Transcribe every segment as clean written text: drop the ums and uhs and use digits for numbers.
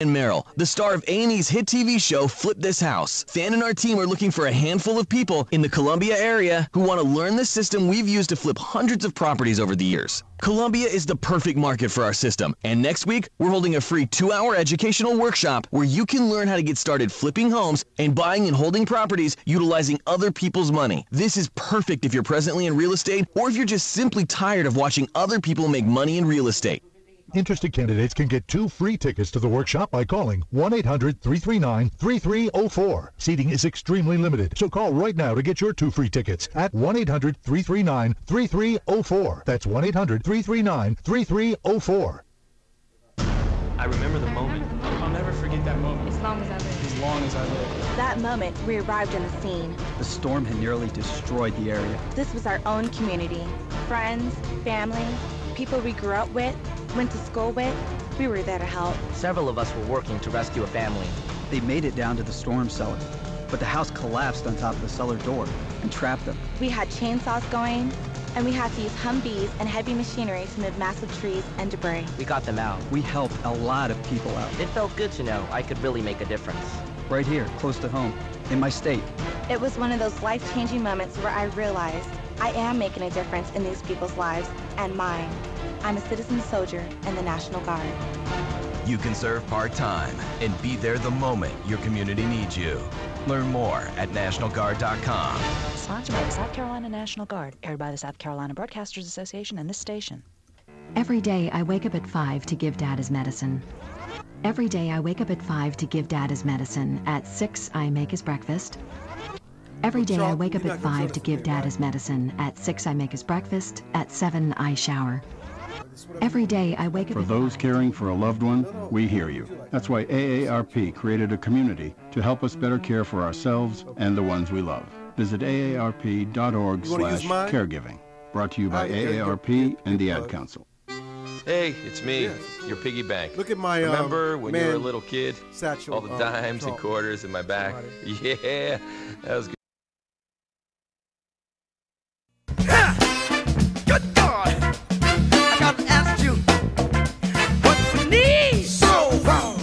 and Merrill, the star of A&E's hit TV show Flip This House. Fan and our team are looking for a handful of people in the Columbia area who want to learn the system we've used to flip hundreds of properties over the years. Columbia is the perfect market for our system, and next week we're holding a free 2-hour educational workshop where you can learn how to get started flipping homes and buying and holding properties utilizing other people's money. This is perfect if you're presently in real estate or if you're just simply tired of watching other people make money in real estate. Interested candidates can get 2 free tickets to the workshop by calling 1-800-339-3304. Seating is extremely limited, so call right now to get your 2 free tickets at 1-800-339-3304. That's 1-800-339-3304. I remember the moment. I'll never forget that moment. As long as I live. As long as I live. That moment, we arrived on the scene. The storm had nearly destroyed the area. This was our own community. Friends, family, people we grew up with, went to school with. We were there to help. Several of us were working to rescue a family. They made it down to the storm cellar, but the house collapsed on top of the cellar door and trapped them. We had chainsaws going, and we had to use Humvees and heavy machinery to move massive trees and debris. We got them out. We helped a lot of people out. It felt good to know I could really make a difference. Right here, close to home, in my state. It was one of those life-changing moments where I realized I am making a difference in these people's lives and mine. I'm a citizen soldier in the National Guard. You can serve part-time and be there the moment your community needs you. Learn more at NationalGuard.com. Sponsored by the South Carolina National Guard, aired by the South Carolina Broadcasters Association and this station. Every day I wake up at 5 to give Dad his medicine. Every day I wake up at 5 to give Dad his medicine. At 6 I make his breakfast. Every day I wake up at 5 to give Dad his medicine. At 6 I make his breakfast. At 7 I shower. Every day I wake up For those caring for a loved one, we hear you. That's why AARP created a community to help us better care for ourselves and the ones we love. Visit aarp.org/caregiving. Brought to you by AARP and the Ad Council. Hey, it's me, your piggy bank. Look at my Remember when you were a little kid? Satchel, all the dimes and quarters in my back. Yeah, that was good. Good boy. I got to ask you what we need. Soul food.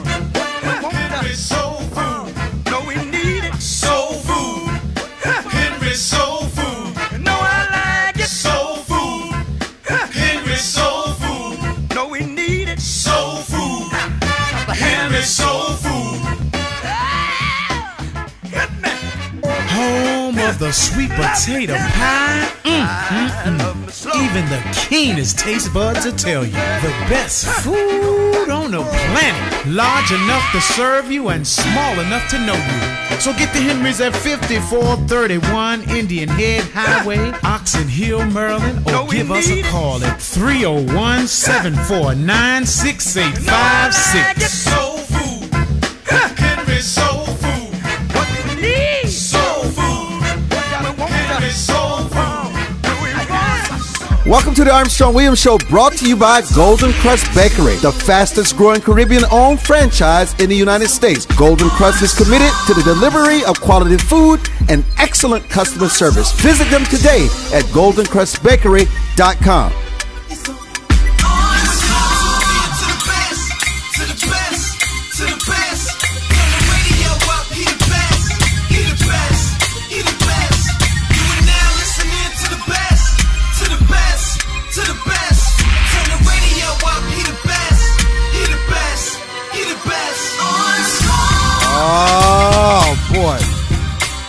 Henry Soul Food. No, we need it. Soul Food. Henry Soul Food. No, I like it. Soul Food. Henry Soul Food. No, we need it. Soul Food. Henry Soul Food. Hit me. Home of the sweet potato pie. Even the keenest taste buds will tell you the best food on the planet. Large enough to serve you and small enough to know you. So get the Henrys at 5431 Indian Head Highway, Oxon Hill, Maryland, or give us a call at 301-749-6856. Soul food. Henry Soul Food. What we need. Soul food. Henry Soul Food. Welcome to the Armstrong Williams Show, brought to you by Golden Crust Bakery, the fastest growing Caribbean-owned franchise in the United States. Golden Crust is committed to the delivery of quality food and excellent customer service. Visit them today at goldencrustbakery.com. Oh, boy.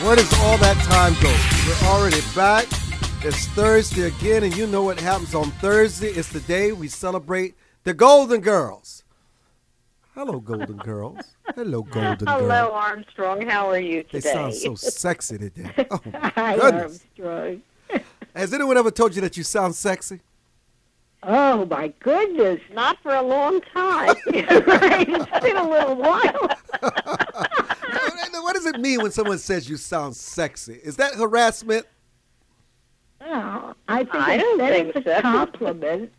Where does all that time go? We're already back. It's Thursday again, and you know what happens on Thursday. It's the day we celebrate the Golden Girls. Hello, Golden Girls. Hello, Golden Girls. Hello, Armstrong. How are you today? They sound so sexy today. Oh, my Hi, goodness. Armstrong. Has anyone ever told you that you sound sexy? Oh, my goodness. Not for a long time. Right? It's been a little while. What does it mean when someone says you sound sexy? Is that harassment? No, I think it's a compliment.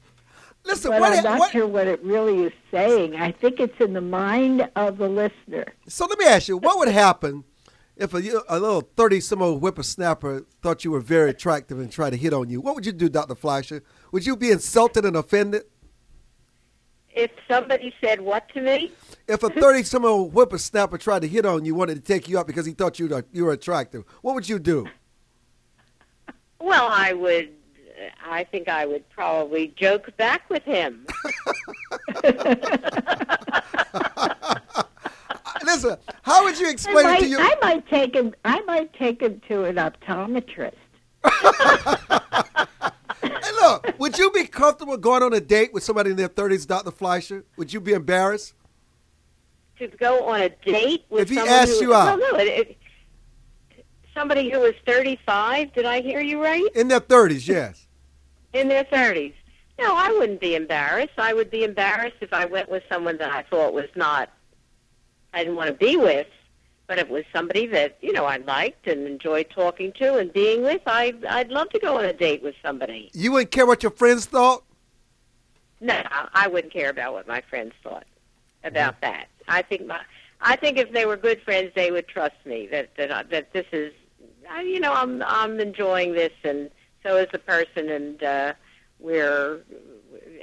Listen, but I'm not sure what it really is saying. I think it's in the mind of the listener. So let me ask you, what would happen if a little 30-some-old whippersnapper thought you were very attractive and tried to hit on you? What would you do, Dr. Fleischer? Would you be insulted and offended? If somebody said what to me? If a 30-some-year-old whippersnapper tried to hit on you, wanted to take you out because he thought you were attractive, what would you do? Well, I think I would probably joke back with him. Listen, how would you explain it to you? I might take him to an optometrist. Hey, look, would you be comfortable going on a date with somebody in their 30s, Dr. Fleischer? Would you be embarrassed? To go on a date with if he someone asked you out? Well, no, somebody who was 35, did I hear you right? In their 30s, yes. In their 30s. No, I wouldn't be embarrassed. I would be embarrassed if I went with someone that I thought was not, I didn't want to be with, but it was somebody that, I liked and enjoyed talking to and being with. I'd love to go on a date with somebody. You wouldn't care what your friends thought? No, I wouldn't care about what my friends thought about that. I think if they were good friends, they would trust me that this is, I'm enjoying this, and so is the person, and and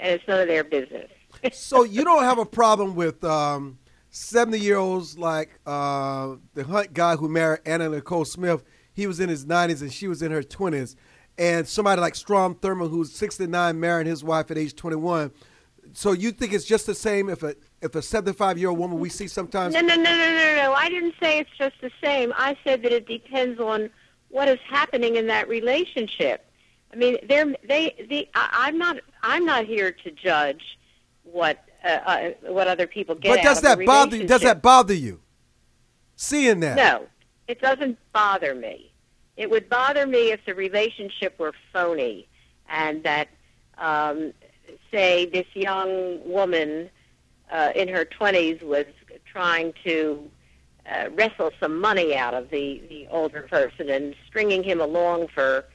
it's none of their business. So you don't have a problem with 70-year-olds like the Hunt guy who married Anna Nicole Smith. He was in his 90s and she was in her 20s. And somebody like Strom Thurmond, who's 69, marrying his wife at age 21. So you think it's just the same if a 75-year-old woman we see sometimes? No. I didn't say it's just the same. I said that it depends on what is happening in that relationship. I mean, I'm not here to judge what other people get but out of a relationship. Does that bother you? Seeing that? No, it doesn't bother me. It would bother me if the relationship were phony and that, say, this young woman in her 20s was trying to wrestle some money out of the older person and stringing him along for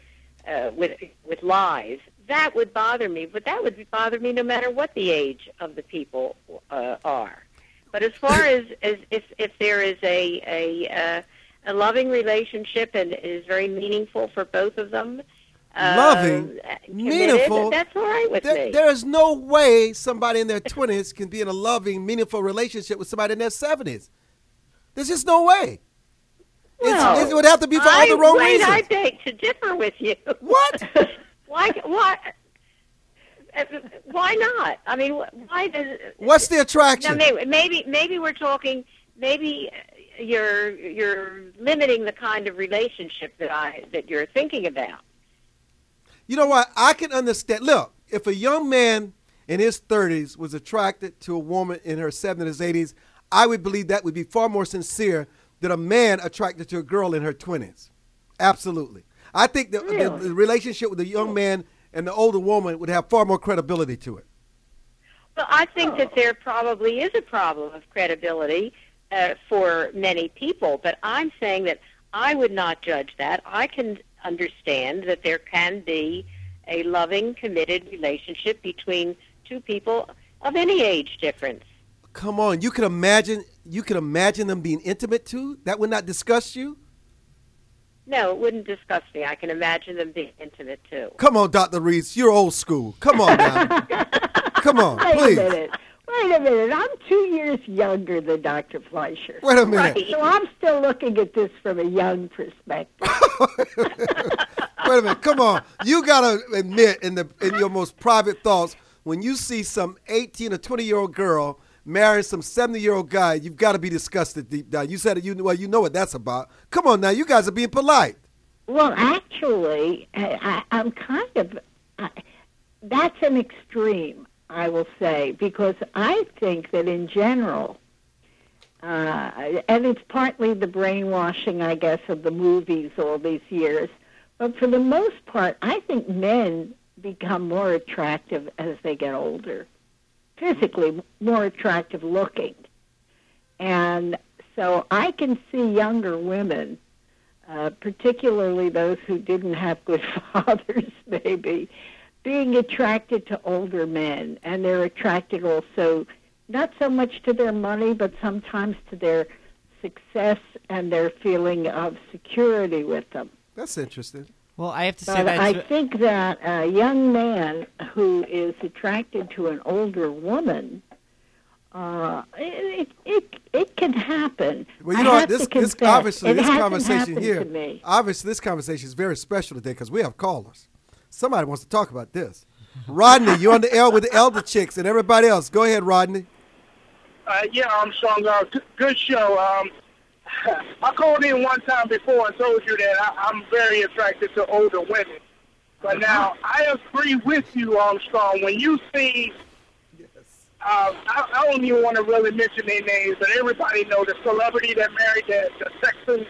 with lies. That would bother me, but that would bother me no matter what the age of the people are. But as far as if there is a loving relationship and it is very meaningful for both of them, loving, meaningful, that's all right with me. There is no way somebody in their 20s can be in a loving, meaningful relationship with somebody in their 70s. There's just no way. Well, it would have to be for all the wrong reasons. I beg to differ with you. What? Why not? I mean, why does? What's the attraction? Now, maybe we're talking. Maybe you're limiting the kind of relationship that you're thinking about. You know what? I can understand. Look, if a young man in his 30s was attracted to a woman in her 70s, 80s, I would believe that would be far more sincere than a man attracted to a girl in her 20s. Absolutely. I think the relationship with the young man and the older woman would have far more credibility to it. Well, I think that there probably is a problem of credibility for many people, but I'm saying that I would not judge that. I can understand that there can be a loving, committed relationship between two people of any age difference. Come on, you can imagine them being intimate too? That would not disgust you? No, it wouldn't disgust me. I can imagine them being intimate too. Come on, Dr. Reese, you're old school. Come on now. Come on, please. Wait a minute. I'm 2 years younger than Dr. Fleischer. Wait a minute. Right. So I'm still looking at this from a young perspective. Wait a minute. Come on. You got to admit in your most private thoughts, when you see some 18 or 20-year-old girl marrying some 70-year-old guy, you've got to be disgusted deep down. You said you know what that's about. Come on now. You guys are being polite. Well, actually, I'm kind of that's an extreme, I will say, because I think that in general, and it's partly the brainwashing, I guess, of the movies all these years, but for the most part, I think men become more attractive as they get older, physically more attractive looking. And so I can see younger women, particularly those who didn't have good fathers, maybe, being attracted to older men, and they're attracted also not so much to their money, but sometimes to their success and their feeling of security with them. That's interesting. Well, I have to say but that I think that a young man who is attracted to an older woman It can happen. Well, you know what? This conversation here, obviously this conversation is very special today because we have callers. Somebody wants to talk about this. Rodney, you're on the L with the elder chicks and everybody else. Go ahead, Rodney. Yeah, Armstrong. Good show. I called in one time before and told you that I'm very attracted to older women. But now I agree with you, Armstrong. When you see, I don't even want to really mention their names, but everybody know the celebrity that married the Texan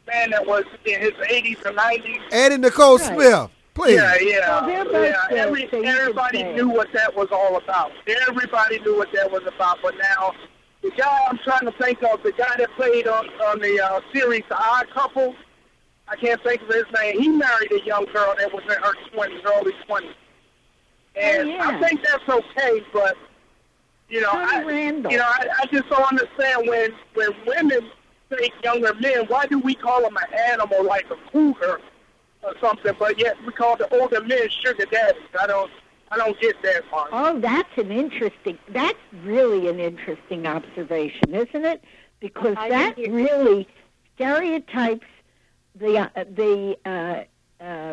man that was in his 80s or 90s. Eddie Nicole Smith. Please. Everybody knew what that was all about. Everybody knew what that was about. But now, the guy I'm trying to think of, the guy that played on the series The Odd Couple, I can't think of his name. He married a young girl that was in her 20s, early 20s. And I think that's okay, but, I just don't understand when women say younger men, why do we call them an animal like a cougar or something, but yet we call the older men sugar daddies? I don't get that part. Oh, that's really an interesting observation, isn't it? Because that really stereotypes the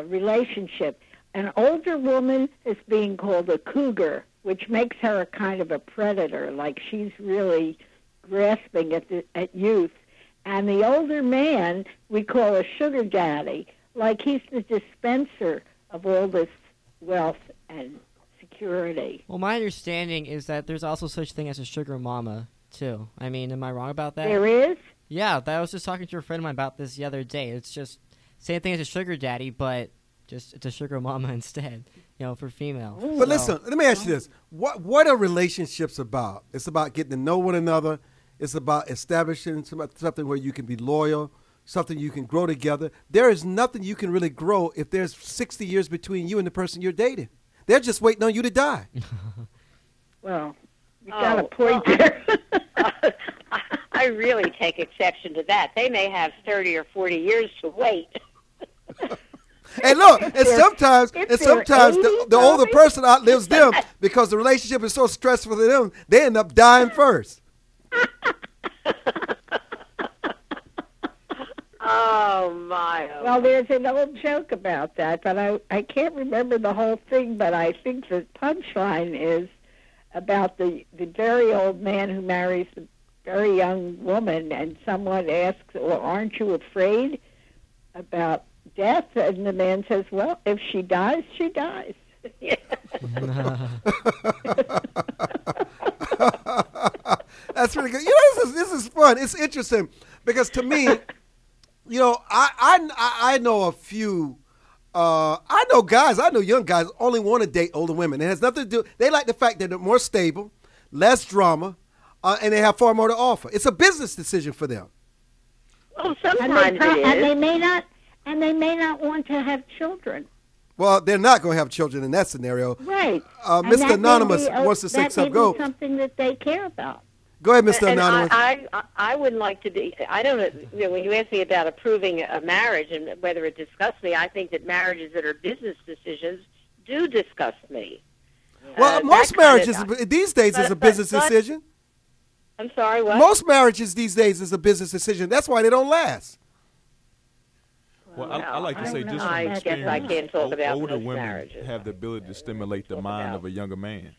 relationship. An older woman is being called a cougar, which makes her a kind of a predator, like she's really grasping at youth. And the older man we call a sugar daddy, like he's the dispenser of all this wealth and security. Well, my understanding is that there's also such thing as a sugar mama, too. I mean, am I wrong about that? There is? Yeah, I was just talking to a friend of mine about this the other day. It's just same thing as a sugar daddy, but just it's a sugar mama instead, for females. But listen, let me ask you this. What are relationships about? It's about getting to know one another. It's about establishing something where you can be loyal, something you can grow together. There is nothing you can really grow if there's 60 years between you and the person you're dating. They're just waiting on you to die. Well, you got a point there. I really take exception to that. They may have 30 or 40 years to wait. And look, and sometimes the older person outlives them because the relationship is so stressful for them, they end up dying first. Oh, my. Well, there's an old joke about that, but I can't remember the whole thing, but I think the punchline is about the very old man who marries the very young woman, and someone asks, well, aren't you afraid about death? And the man says, well, if she dies, she dies. That's really good. This is fun. It's interesting because to me, I know a few. I know guys. I know young guys only want to date older women. It has nothing to do. They like the fact that they're more stable, less drama, and they have far more to offer. It's a business decision for them. Well, sometimes it is. And they may not want to have children. Well, they're not going to have children in that scenario. Right. Mr. Anonymous wants to say something. Go. Something that they care about. Go ahead, Mr. Anonymous. I wouldn't like to be. I don't know. When you ask me about approving a marriage and whether it disgusts me, I think that marriages that are business decisions do disgust me. Well, most marriages these days is a business decision. I'm sorry, what? Most marriages these days is a business decision. That's why they don't last. Well, I like to say, just from I guess I can't talk about older most women marriages. have the ability to stimulate the mind of a younger man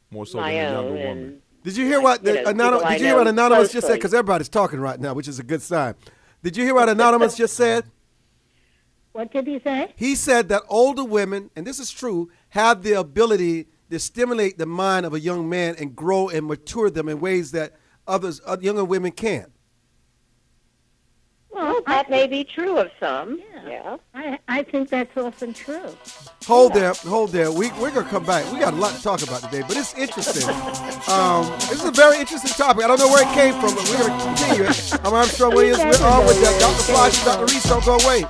more so My than a own younger woman. Did you hear what Anonymous just said? Because everybody's talking right now, which is a good sign. Did you hear what Anonymous just said? What did he say? He said that older women, and this is true, have the ability to stimulate the mind of a young man and grow and mature them in ways that younger women can't. Well, that may be true of some. Yeah. I think that's often true. Hold there. We're going to come back. We got a lot to talk about today, but it's interesting. This is a very interesting topic. I don't know where it came from, but we're going to continue it. I'm Armstrong Williams. We're on with Dr. Flash and Dr. Reese. Don't go away.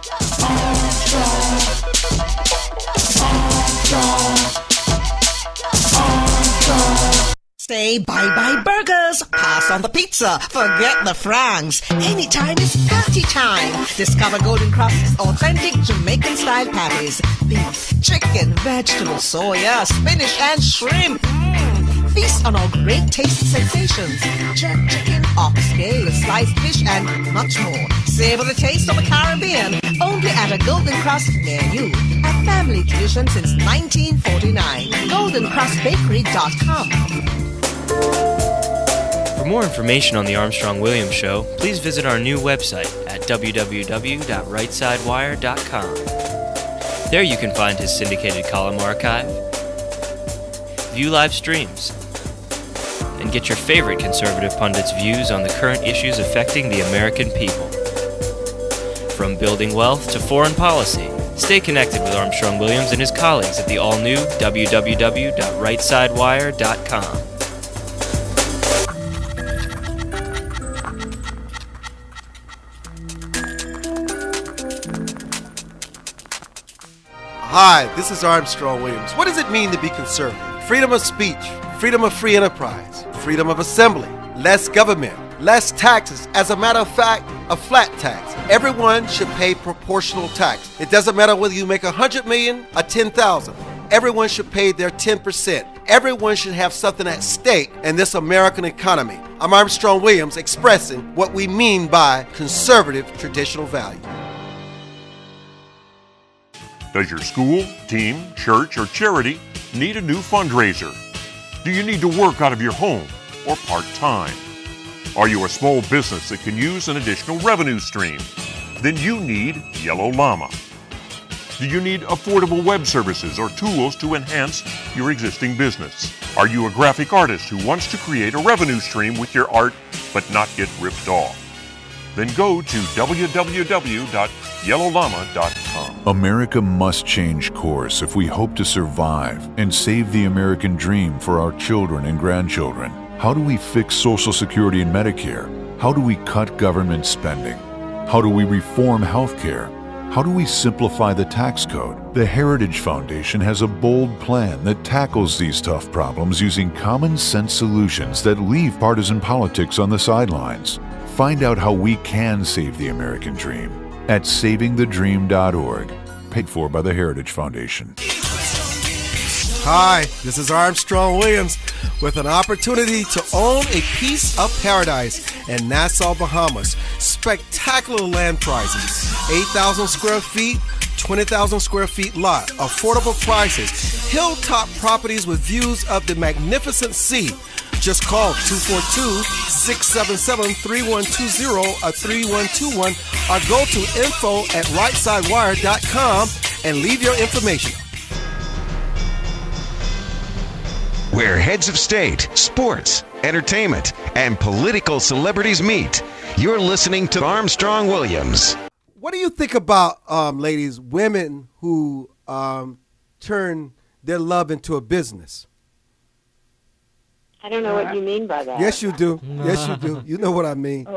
Say bye-bye burgers, pass on the pizza, forget the francs. Anytime is party time. Discover Golden Crust's authentic Jamaican-style patties. Beef, chicken, vegetables, soya, spinach, and shrimp. Feast on all great tasting sensations. Jerk chicken, oxtail, sliced fish, and much more. Savor the taste of the Caribbean. Only at a Golden Cross near you. A family tradition since 1949. GoldenCrossBakery.com. For more information on the Armstrong Williams Show, please visit our new website at www.rightsidewire.com. There you can find his syndicated column archive, view live streams, and get your favorite conservative pundits' views on the current issues affecting the American people. From building wealth to foreign policy, stay connected with Armstrong Williams and his colleagues at the all-new www.rightsidewire.com. Hi, this is Armstrong Williams. What does it mean to be conservative? Freedom of speech, freedom of free enterprise, freedom of assembly, less government, less taxes. As a matter of fact, a flat tax. Everyone should pay proportional tax. It doesn't matter whether you make 100 million or 10,000. Everyone should pay their 10%. Everyone should have something at stake in this American economy. I'm Armstrong Williams expressing what we mean by conservative traditional value. Does your school, team, church, or charity need a new fundraiser? Do you need to work out of your home or part-time? Are you a small business that can use an additional revenue stream? Then you need Yellow Llama. Do you need affordable web services or tools to enhance your existing business? Are you a graphic artist who wants to create a revenue stream with your art but not get ripped off? Then go to www.yellowllama.com. America must change course if we hope to survive and save the American dream for our children and grandchildren. How do we fix Social Security and Medicare? How do we cut government spending? How do we reform health care? How do we simplify the tax code? The Heritage Foundation has a bold plan that tackles these tough problems using common sense solutions that leave partisan politics on the sidelines. Find out how we can save the American dream at savingthedream.org, paid for by the Heritage Foundation. Hi, this is Armstrong Williams with an opportunity to own a piece of paradise in Nassau, Bahamas. Spectacular land prices, 8,000 square feet, 20,000 square feet lot, affordable prices, hilltop properties with views of the magnificent sea. Just call 242-677-3120 or 3121 or go to info@rightsidewire.com and leave your information. Where heads of state, sports, entertainment, and political celebrities meet. You're listening to Armstrong Williams. What do you think about, ladies, women who turn their love into a business? I don't know what you mean by that. Yes, you do. Yes, you do. You know what I mean.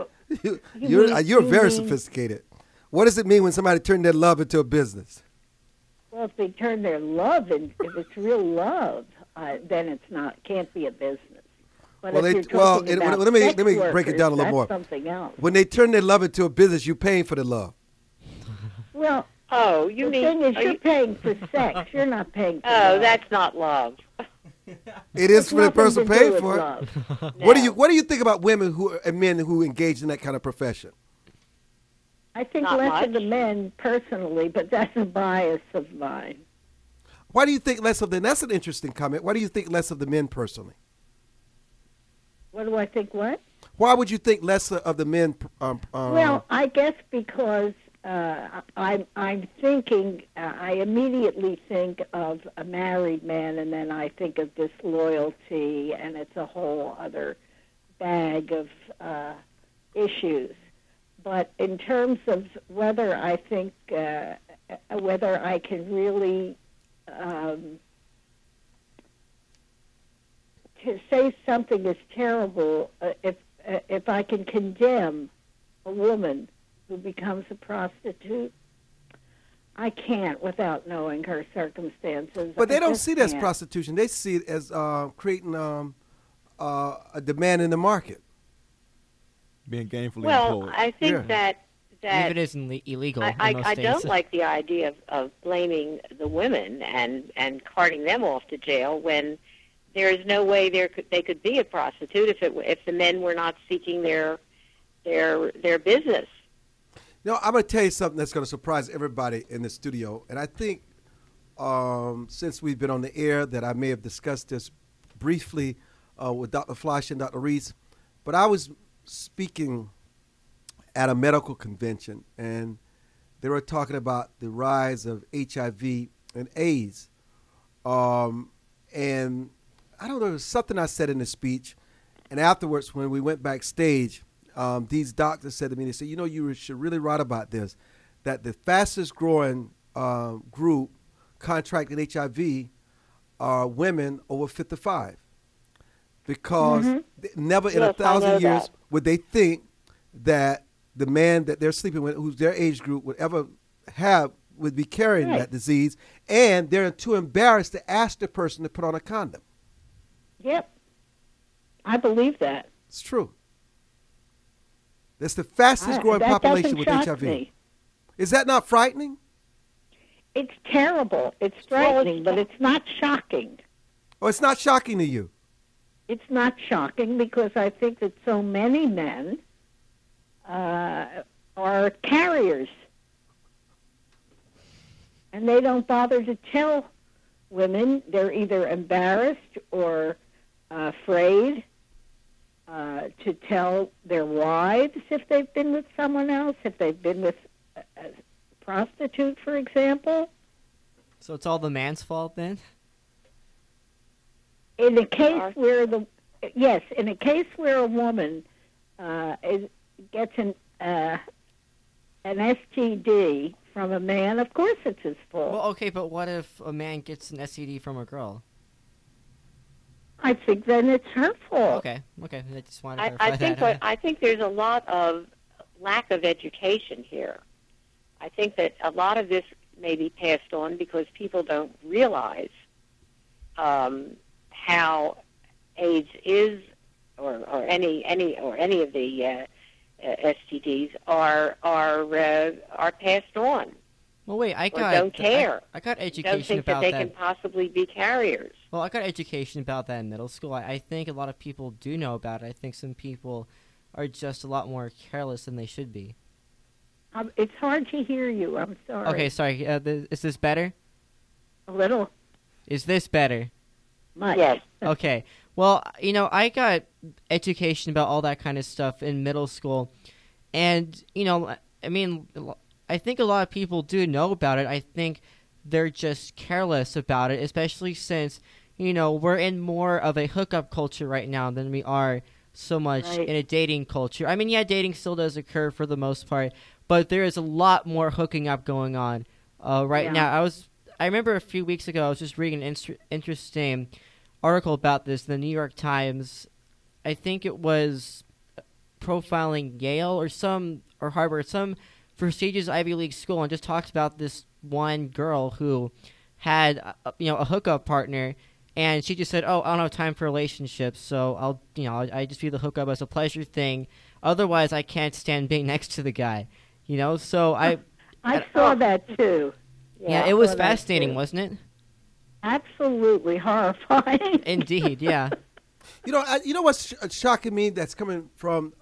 You're very sophisticated. What does it mean when somebody turns their love into a business? Well, if they turn their love, if it's real love, then it's not. Can't be a business. But let me break it down a little more. Something else. When they turn their love into a business, you're paying for the love. Well, you the thing is, you're paying for sex. You're not paying for love. That's not love. It is for the person paying for it. No. What do you think about women and men who engage in that kind of profession? I think Not less much. of the men personally, but that's a bias of mine. Why do you think less of them? That's an interesting comment. Why do you think less of the men personally? What do I think? What? Why would you think less of the men? Well, I guess because I'm thinking. I immediately think of a married man, and then I think of disloyalty, and it's a whole other bag of issues. But in terms of whether I think whether I can really to say something is terrible, if I can condemn a woman who becomes a prostitute, I can't without knowing her circumstances. But they don't see it as can't. prostitution. They see it as creating a demand in the market. Being gainfully Well, employed. I think that Even if it isn't illegal. in I most don't states. like the idea of blaming the women and carting them off to jail when there is no way they could be a prostitute if the men were not seeking their business. I'm going to tell you something that's going to surprise everybody in the studio, and I think since we've been on the air that I may have discussed this briefly with Dr. Fleisch and Dr. Reese, but I was speaking at a medical convention, and they were talking about the rise of HIV and AIDS. And I don't know, it was something I said in the speech, and afterwards when we went backstage, these doctors said to me, they said, you should really write about this, that the fastest growing group contracting HIV are women over 55. Because never in 1,000 years would they think that the man that they're sleeping with, who's their age group, would be carrying that disease, and they're too embarrassed to ask the person to put on a condom. Yep. I believe that. It's true. That's the fastest growing population with HIV. Me. Is that not frightening? It's terrible. It's frightening, but it's not shocking. Oh, it's not shocking to you? It's not shocking because I think that so many men are carriers. And they don't bother to tell women. They're either embarrassed or afraid to tell their wives if they've been with someone else, if they've been with a prostitute, for example. So it's all the man's fault then? In a case where in a case where a woman gets an STD from a man, of course it's his fault. Well, okay, but what if a man gets an STD from a girl? I think then it's her fault. Okay. I just wanted to clarify that. I think there's a lot of lack of education here. I think that a lot of this may be passed on because people don't realize how AIDS is, or any of the STDs are passed on. Well, wait, I don't care. I got education don't think about that they can possibly be carriers. Well, I got education about that in middle school. I think a lot of people do know about it. I think some people are just a lot more careless than they should be. It's hard to hear you. I'm sorry. Okay, sorry. Is this better? A little. Is this better? Much. Yes. Okay. Well, I got education about all that kind of stuff in middle school. And, I think a lot of people do know about it. I think they're just careless about it, especially since, we're in more of a hookup culture right now than we are so much in a dating culture. I mean, yeah, dating still does occur for the most part, but there is a lot more hooking up going on right now. I remember a few weeks ago I was just reading an interesting article about this in the New York Times. I think it was profiling Yale or Harvard, some prestigious Ivy League school, and just talked about this one girl who had a hookup partner, and she just said, "Oh, I don't have time for relationships, so I just view the hookup as a pleasure thing. Otherwise, I can't stand being next to the guy." So I saw that too. Yeah, it was fascinating, wasn't it? Absolutely horrifying. Indeed, yeah. You know what's shocking me? That's coming from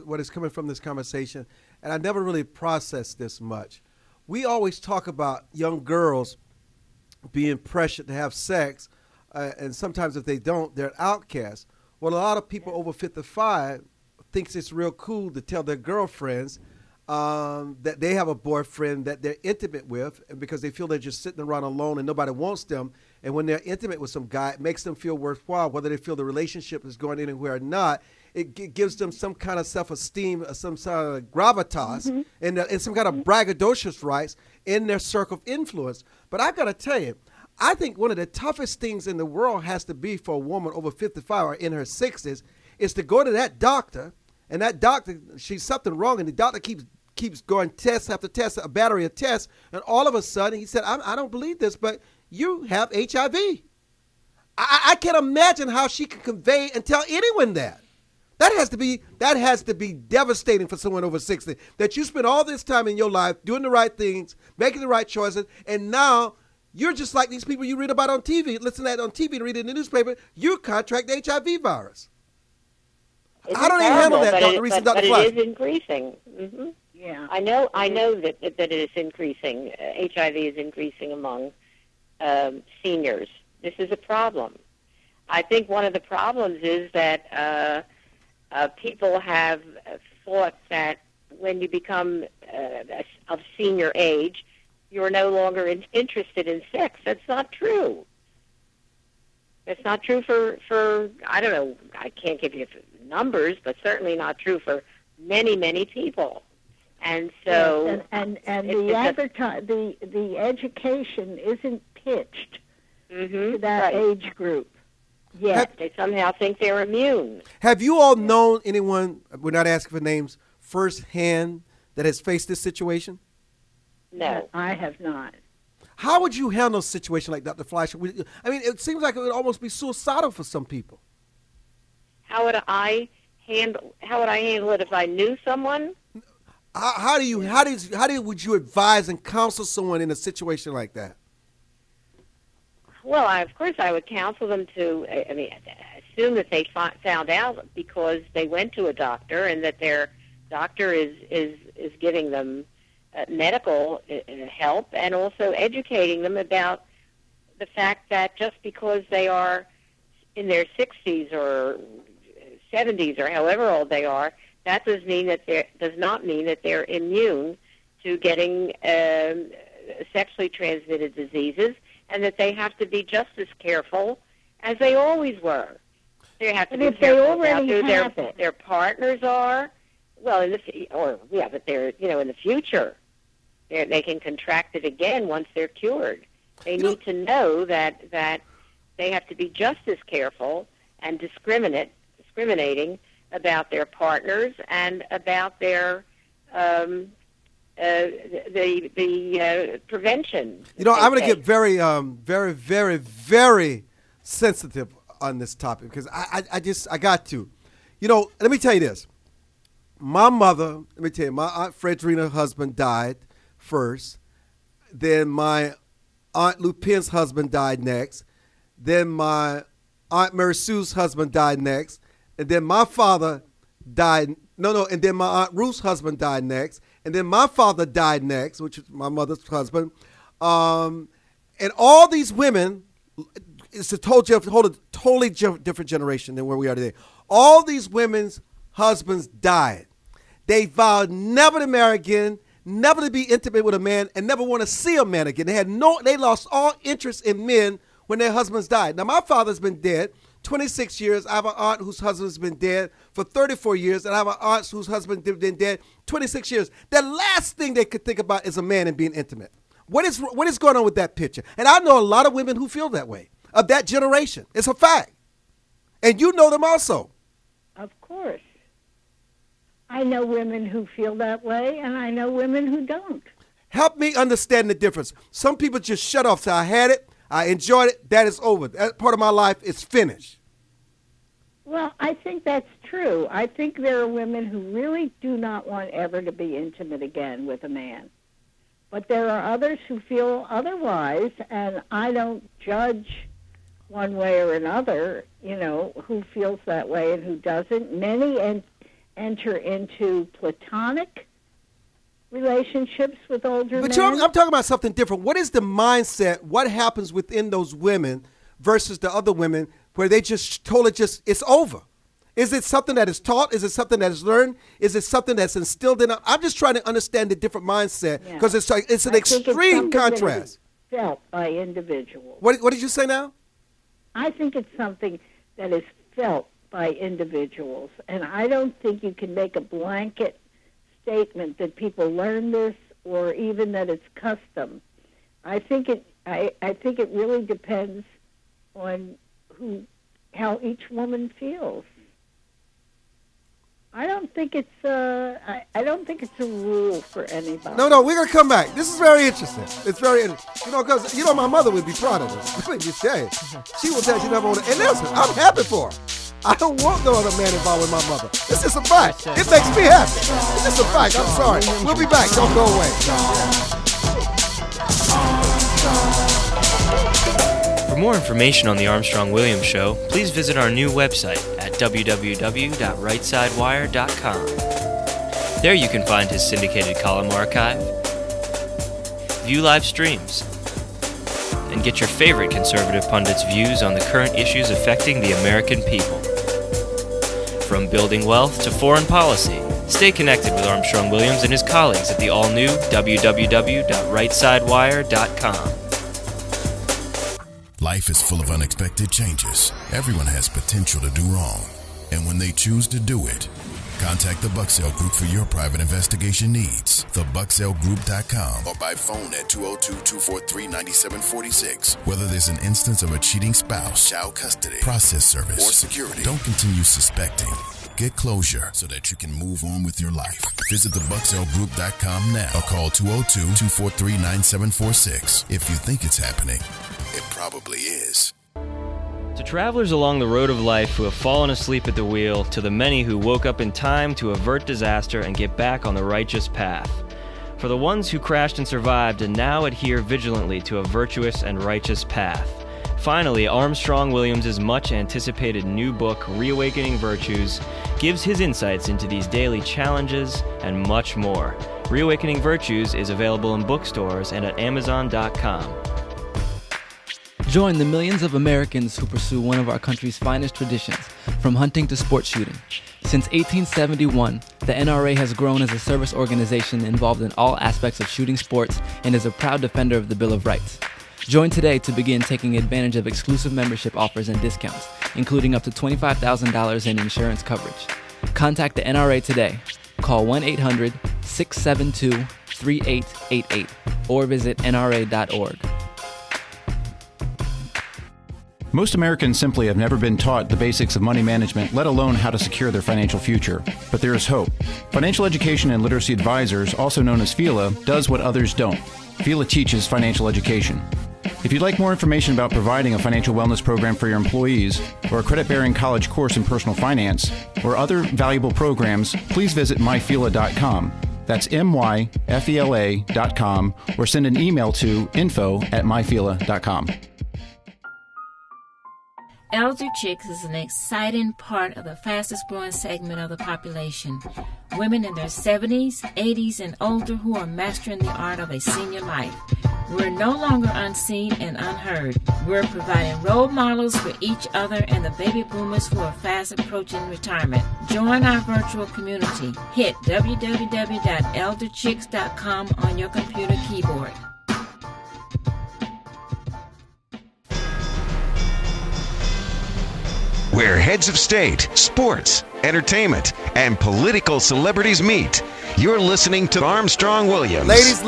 what is coming from this conversation, and I never really processed this much. We always talk about young girls being pressured to have sex, and sometimes if they don't, they're outcasts. Well, a lot of people over 55 thinks it's real cool to tell their girlfriends that they have a boyfriend that they're intimate with, and because they feel they're just sitting around alone and nobody wants them. And when they're intimate with some guy, it makes them feel worthwhile, whether they feel the relationship is going anywhere or not. It gives them some kind of self-esteem, some sort of gravitas, and some kind of braggadocious rights in their circle of influence. But I got to tell you, I think one of the toughest things in the world has to be for a woman over 55 or in her 60s is to go to that doctor, and that doctor, she's something wrong, and the doctor keeps going test after test, a battery of tests, and all of a sudden he said, I don't believe this, but you have HIV. I can't imagine how she can convey and tell anyone that. That has to be devastating for someone over 60, that you spend all this time in your life doing the right things, making the right choices, and now You're just like these people you read about on TV, listen to that on TV and read it in the newspaper. You contract the HIV virus. How do they handle that, Dr. Reese and Dr. Fleisch? It is increasing. Mm-hmm. Yeah. I know that it is increasing. HIV is increasing among seniors. This is a problem. I think one of the problems is that people have thought that when you become of senior age, you're no longer interested in sex. That's not true. It's not true for I don't know, I can't give you numbers, but certainly not true for many, many people. And so, yes, and the education isn't pitched to that age group. Yes, they somehow think they're immune. Have you all known anyone, we're not asking for names, firsthand that has faced this situation? No. I have not. How would you handle a situation like Dr. Fleischer? I mean, it seems like it would almost be suicidal for some people. How would I handle it if I knew someone? How would you advise and counsel someone in a situation like that? Well, of course I would counsel them to, assume that they found out because they went to a doctor and that their doctor is giving them medical help and also educating them about the fact that just because they are in their 60s or 70s or however old they are, that does not mean that they're immune to getting sexually transmitted diseases, and that they have to be just as careful as they always were. They have to be careful about who their partners are. Well, but they're in the future, they can contract it again once they're cured. They need to know that they have to be just as careful and discriminating about their partners and about their the prevention. I'm going to get very, very, very, very sensitive on this topic because I got to. Let me tell you this. My mother, my Aunt Fredrina's husband died first. Then my Aunt Lupin's husband died next. Then my Aunt Mary Sue's husband died next. And then my father died. And then my Aunt Ruth's husband died next. And then my father died next, which is my mother's husband. And all these women, it's a totally different generation than where we are today. All these women's husbands died. They vowed never to marry again, never to be intimate with a man, and never want to see a man again. They lost all interest in men when their husbands died. Now, my father's been dead 26 years. I have an aunt whose husband's been dead for 34 years, and I have an aunt whose husband has been dead 26 years. The last thing they could think about is a man and being intimate. What is going on with that picture? And I know a lot of women who feel that way, of that generation. It's a fact. And you know them also. Of course. I know women who feel that way, and I know women who don't. Help me understand the difference. Some people just shut off, say, I had it, I enjoyed it, that is over. That part of my life is finished. Well, I think that's true. I think there are women who really do not want ever to be intimate again with a man. But there are others who feel otherwise, and I don't judge one way or another, who feels that way and who doesn't. Many enter into platonic relationships with older men. But I'm talking about something different. What is the mindset? What happens within those women versus the other women where they just totally it's over? Is it something that is taught? Is it something that is learned? Is it something that's instilled in them? I'm just trying to understand the different mindset because it's an extreme contrast. Felt by individuals. What did you say now? I think it's something that is felt by individuals, and I don't think you can make a blanket statement that people learn this or even that it's custom. I think it really depends on how each woman feels. I don't think it's a rule for anybody. No, we're gonna come back. This is very interesting. It's very interesting. Because my mother would be proud of this. Let me say, she will tell you she never want to. And listen, I'm happy for her. I don't want no other man involved with my mother. This is a fact. It makes me happy. It's just a fact. I'm sorry. We'll be back. Don't go away. For more information on The Armstrong Williams Show, please visit our new website at www.rightsidewire.com. There you can find his syndicated column archive, view live streams, and get your favorite conservative pundits' views on the current issues affecting the American people. From building wealth to foreign policy, stay connected with Armstrong Williams and his colleagues at the all-new www.rightsidewire.com. Life is full of unexpected changes. Everyone has potential to do wrong. And when they choose to do it, contact the Bucksell Group for your private investigation needs. TheBucksellGroup.com or by phone at 202-243-9746. Whether there's an instance of a cheating spouse, child custody, process service, or security, don't continue suspecting. Get closure so that you can move on with your life. Visit TheBucksellGroup.com now or call 202-243-9746. If you think it's happening, it probably is. To travelers along the road of life who have fallen asleep at the wheel, to the many who woke up in time to avert disaster and get back on the righteous path. For the ones who crashed and survived and now adhere vigilantly to a virtuous and righteous path. Finally, Armstrong Williams' much-anticipated new book, Reawakening Virtues, gives his insights into these daily challenges and much more. Reawakening Virtues is available in bookstores and at Amazon.com. Join the millions of Americans who pursue one of our country's finest traditions, from hunting to sport shooting. Since 1871, the NRA has grown as a service organization involved in all aspects of shooting sports and is a proud defender of the Bill of Rights. Join today to begin taking advantage of exclusive membership offers and discounts, including up to $25,000 in insurance coverage. Contact the NRA today. Call 1-800-672-3888 or visit nra.org. Most Americans simply have never been taught the basics of money management, let alone how to secure their financial future. But there is hope. Financial Education and Literacy Advisors, also known as FELA, does what others don't. FELA teaches financial education. If you'd like more information about providing a financial wellness program for your employees, or a credit-bearing college course in personal finance, or other valuable programs, please visit myfela.com. That's myfela.com, or send an email to info@myfela.com. Elder Chicks is an exciting part of the fastest growing segment of the population. Women in their 70s, 80s, and older who are mastering the art of a senior life. We're no longer unseen and unheard. We're providing role models for each other and the baby boomers who are fast approaching retirement. Join our virtual community. Hit www.elderchicks.com on your computer keyboard. Where heads of state, sports, entertainment, and political celebrities meet. You're listening to Armstrong Williams. Ladies.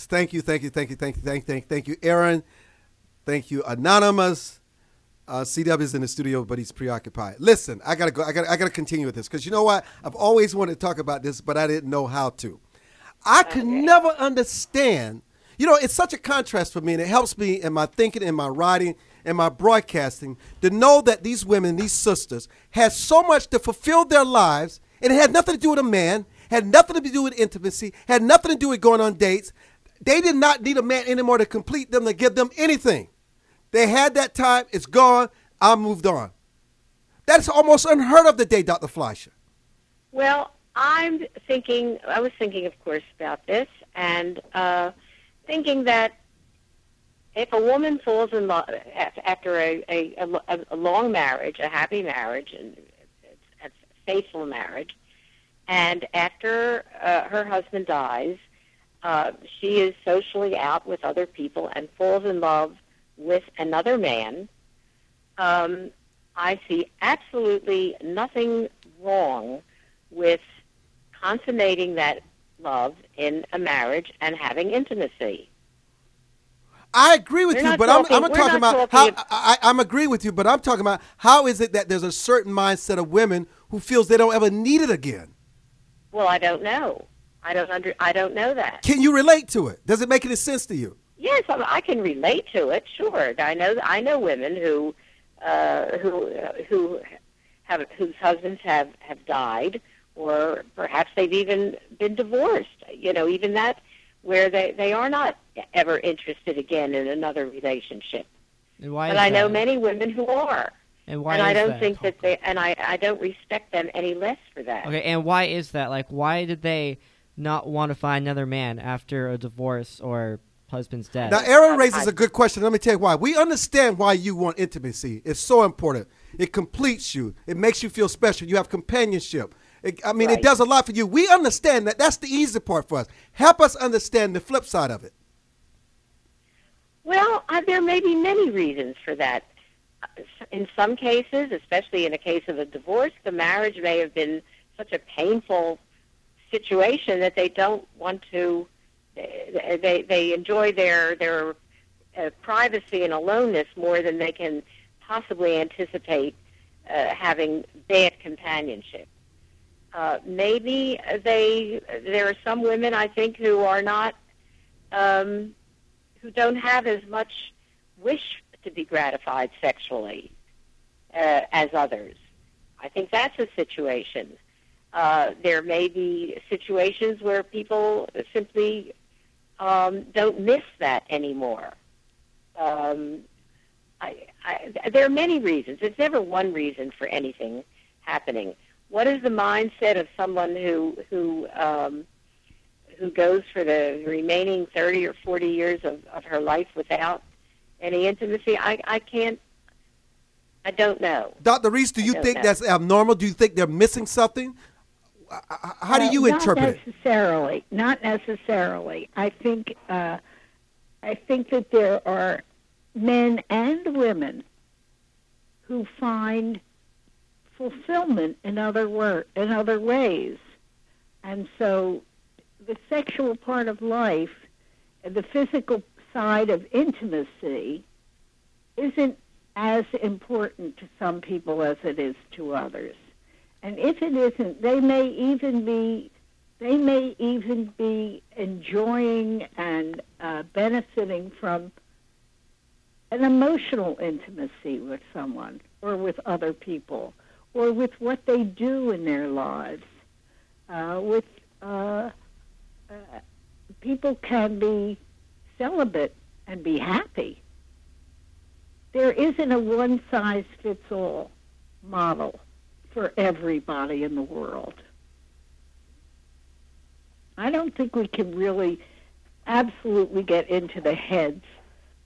Thank you, Aaron. Thank you, Anonymous. CW's in the studio, but he's preoccupied. Listen, I gotta go. I gotta continue with this because you know what? I've always wanted to talk about this, but I didn't know how to. I could never understand. You know, it's such a contrast for me, and it helps me in my thinking, in my writing, and my broadcasting to know that these women, these sisters, had so much to fulfill their lives, and it had nothing to do with a man, had nothing to do with intimacy, had nothing to do with going on dates. They did not need a man anymore to complete them, to give them anything. They had that time. It's gone. I moved on. That's almost unheard of today, Dr. Fleischer. Well, I was thinking, of course, about this, and thinking that if a woman falls in love after a long marriage, a happy marriage, and a faithful marriage, and after her husband dies, she is socially out with other people and falls in love with another man, I see absolutely nothing wrong with consummating that love in a marriage and having intimacy. I agree with you, but I'm talking about how I'm agreeing with you, but I'm talking about how is it that there's a certain mindset of women who feels they don't ever need it again? Well, I don't know. I don't know that. Can you relate to it? Does it make any sense to you? Yes, I can relate to it. Sure, I know women whose husbands have died, or perhaps they've even been divorced. You know, even that, where they are not ever interested again in another relationship. And why but is I know that? many women who are. And why and is I don't that? think that they, and I don't respect them any less for that. Okay, and why is that? Like, why did they not want to find another man after a divorce or husband's death? Now, Aaron raises a good question. Let me tell you why. We understand why you want intimacy. It's so important. It completes you. It makes you feel special. You have companionship. It does a lot for you. We understand that. That's the easy part for us. Help us understand the flip side of it. Well, there may be many reasons for that. In some cases, especially in a case of a divorce, the marriage may have been such a painful situation that they don't want to. They enjoy their privacy and aloneness more than they can possibly anticipate having bad companionship. Maybe there are some women, I think, who are not, who don't have as much wish to be gratified sexually as others. I think that's a situation. There may be situations where people simply don't miss that anymore. There are many reasons. It's never one reason for anything happening. What is the mindset of someone who goes for the remaining 30 or 40 years of her life without any intimacy? I don't know. Dr. Reese, do you think that's abnormal? Do you think they're missing something? How do you interpret it? Not necessarily. I think that there are men and women who find fulfillment in other ways, and so the sexual part of life, the physical side of intimacy, isn't as important to some people as it is to others. And if it isn't, they may even be enjoying and benefiting from an emotional intimacy with someone or with other people or with what they do in their lives. People can be celibate and be happy. There isn't a one-size-fits-all model for everybody in the world. I don't think we can really absolutely get into the heads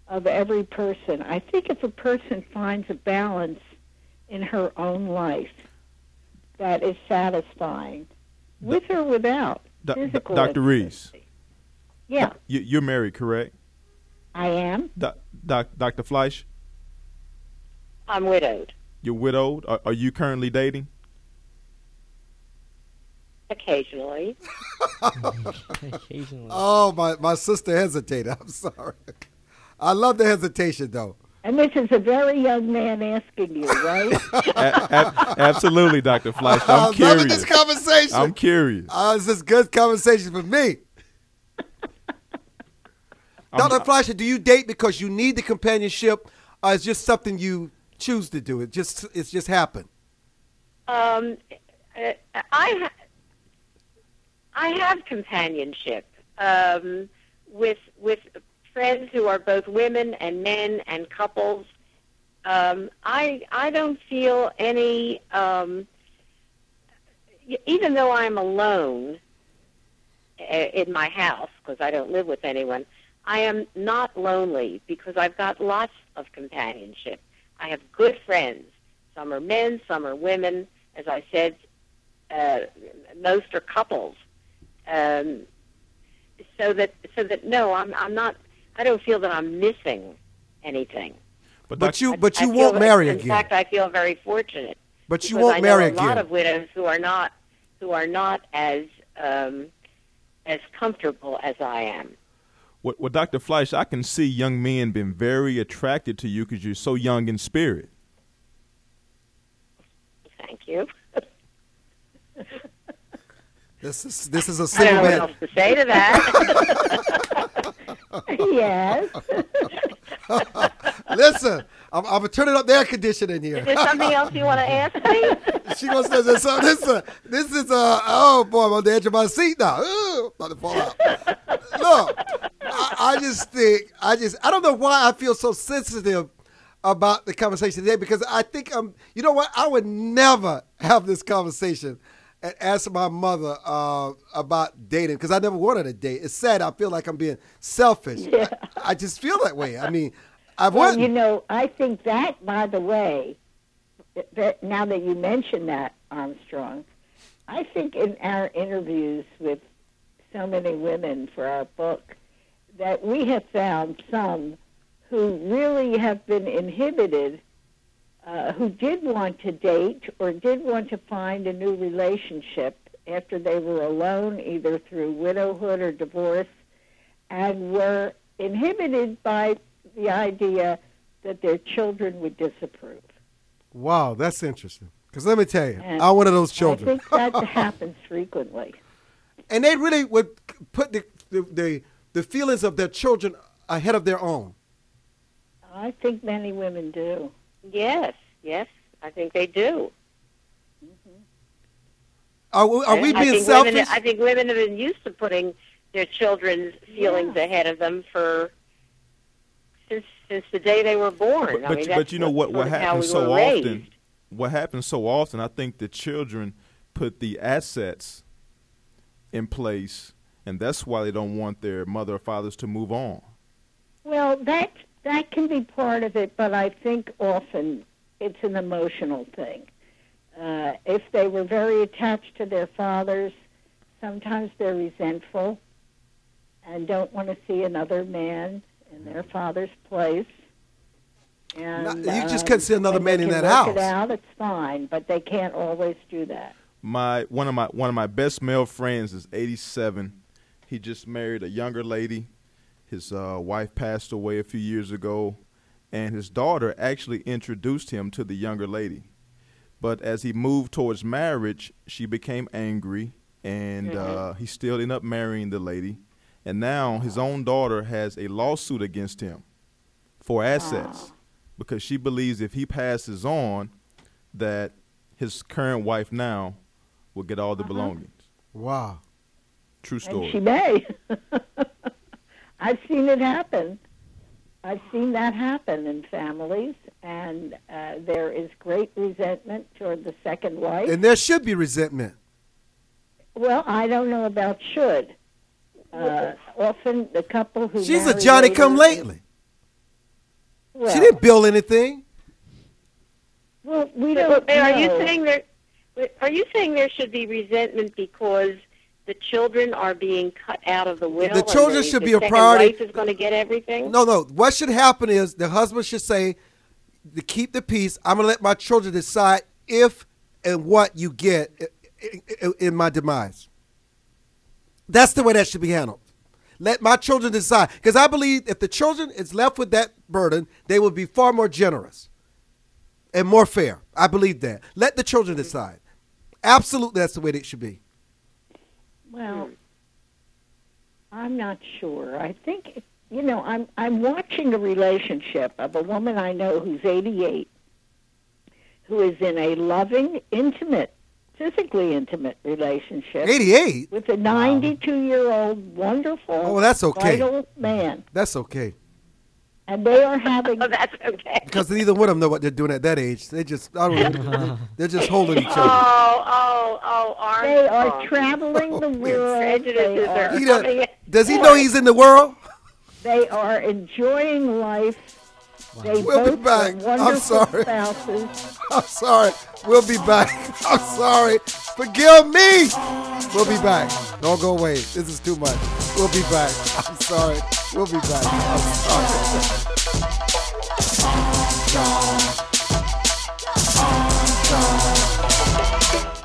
of every person. I think if a person finds a balance in her own life that is satisfying, with or without physical Dr. Reese. Yeah. You're married, correct? I am. Dr. Fleisch? I'm widowed. You're widowed? Are you currently dating? Occasionally. Occasionally. Oh, my sister hesitated. I'm sorry. I love the hesitation, though. And this is a very young man asking you, right? Absolutely, Dr. Fleisch. I'm curious. Loving this conversation. I'm curious. This is good conversation for me. Dr. Fleischer, do you date because you need the companionship, or it's just something you choose to do? It's just happened. I have companionship with friends who are both women and men and couples. I don't feel any, even though I'm alone in my house because I don't live with anyone, I am not lonely because I've got lots of companionship. I have good friends. Some are men, some are women. As I said, most are couples. So that no, I'm not. I don't feel that I'm missing anything. But you won't marry again. In fact, I feel very fortunate. But you won't marry again. I know a lot of widows who are not as comfortable as I am. Well, Dr. Fleisch, I can see young men being very attracted to you because you're so young in spirit. Thank you. This is a I single don't know man. what else to say to that. Yes. Listen, I'm gonna turn it up the air conditioning here. Is there something else you want to ask me? She gonna say this. This is oh boy, I'm on the edge of my seat now. Ooh, about to fall out. Look, I don't know why I feel so sensitive about the conversation today because I think you know what? I would never have this conversation and ask my mother about dating because I never wanted to date. It's sad. I feel like I'm being selfish. Yeah. I just feel that way. I mean, Well, you know, I think that, by the way, that now that you mention that, Armstrong, I think in our interviews with so many women for our book that we have found some who really have been inhibited, who did want to date or did want to find a new relationship after they were alone, either through widowhood or divorce, and were inhibited by the idea that their children would disapprove. Wow, that's interesting. Because let me tell you, And I'm one of those children. I think that happens frequently. And they really would put the feelings of their children ahead of their own. I think many women do. Yes, I think they do. Are we being selfish? I think women have been used to putting their children's feelings ahead of them since the day they were born. But you know what happens so often? What happens so often? I think the children put the assets in place, and that's why they don't want their mother or fathers to move on. Well, that can be part of it, but I think often it's an emotional thing. If they were very attached to their fathers, sometimes they're resentful and don't want to see another man in their father's place. And, you just couldn't see another man in that house. It out, it's fine, but they can't always do that. One of my best male friends is 87. He just married a younger lady. His wife passed away a few years ago, and his daughter actually introduced him to the younger lady. But as he moved towards marriage, she became angry, and he still ended up marrying the lady. And now his own daughter has a lawsuit against him for assets because she believes if he passes on that his current wife now will get all the belongings. Wow. True story. And she may. I've seen it happen. I've seen that happen in families, and there is great resentment toward the second wife. And there should be resentment. Well, I don't know about should. Often the couple who She's a marry Johnny-come-lately. Well, she didn't build anything. Well, we don't know. Are you saying there should be resentment because the children are being cut out of the will? The children should be a The priority. second wife is going to get everything? No. What should happen is the husband should say, to keep the peace, I'm going to let my children decide if and what you get in my demise. That's the way that should be handled. Let my children decide. Because I believe if the children is left with that burden, they will be far more generous and more fair. I believe that. Let the children decide. Absolutely, that's the way it should be. Well, I'm not sure. I think, I'm watching a relationship of a woman I know who's 88, who is in a loving, physically intimate relationship. 88? With a 92-year-old, wonderful, that's okay. vital man. That's okay. And they are having... Oh, that's okay. Because neither one of them know what they're doing at that age. They just, they're just holding each other. Armstrong. They are traveling the world. Does he know he's in the world? They are enjoying life. They We'll be both back. are wonderful I'm sorry. spouses. I'm sorry. We'll be back. I'm sorry. Forgive me. We'll be back. Don't go away. This is too much. We'll be back. I'm sorry. We'll be back. I'm sorry.